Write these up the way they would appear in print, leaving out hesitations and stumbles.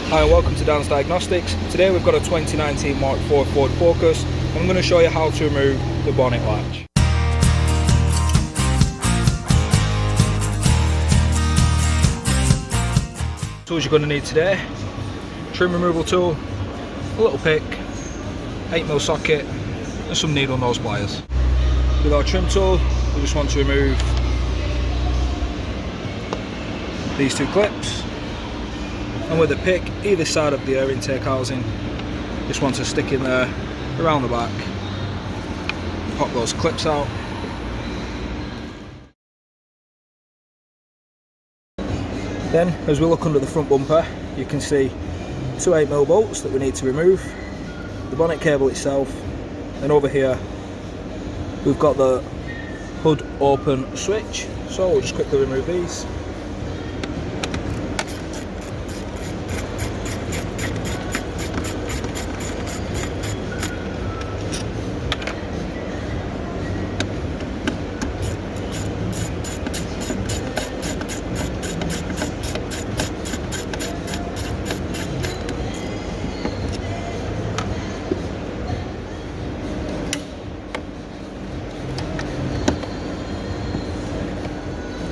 Hi and welcome to Dan's Diagnostics. Today we've got a 2019 Mk4 Ford Focus and I'm going to show you how to remove the bonnet latch. Tools you're going to need today: trim removal tool, a little pick, 8mm socket and some needle nose pliers. With our trim tool we just want to remove these two clips, and with a pick either side of the air intake housing, just want to stick in there around the back, pop those clips out. Then as we look under the front bumper you can see two 8mm bolts that we need to remove, the bonnet cable itself, and over here we've got the hood open switch, so we'll just quickly remove these.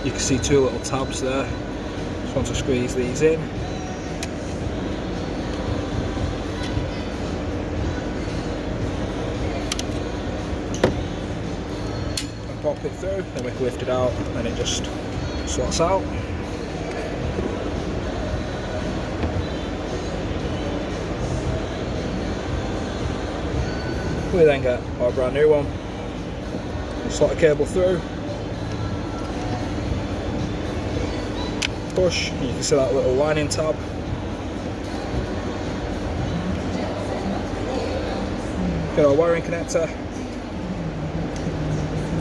You can see two little tabs there, just want to squeeze these in. And pop it through, then we can lift it out and it just slots out. We then get our brand new one, slot the cable through, push, and you can see that little lining tab. Get our wiring connector,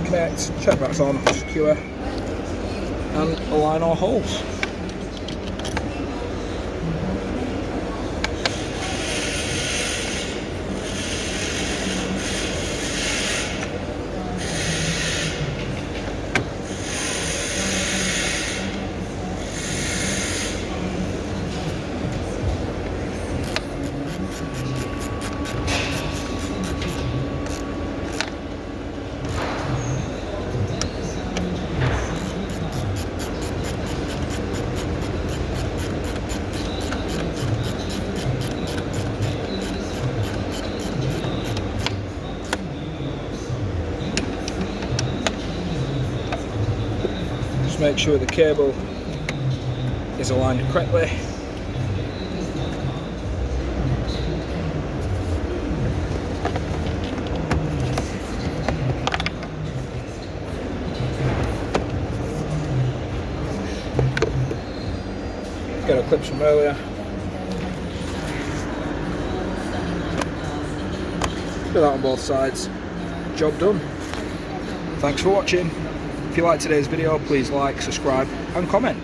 connect, check that's on, secure, and align our holes. Just make sure the cable is aligned correctly. Got our clips from earlier. Do that on both sides. Job done. Thanks for watching. If you liked today's video, please like, subscribe and comment.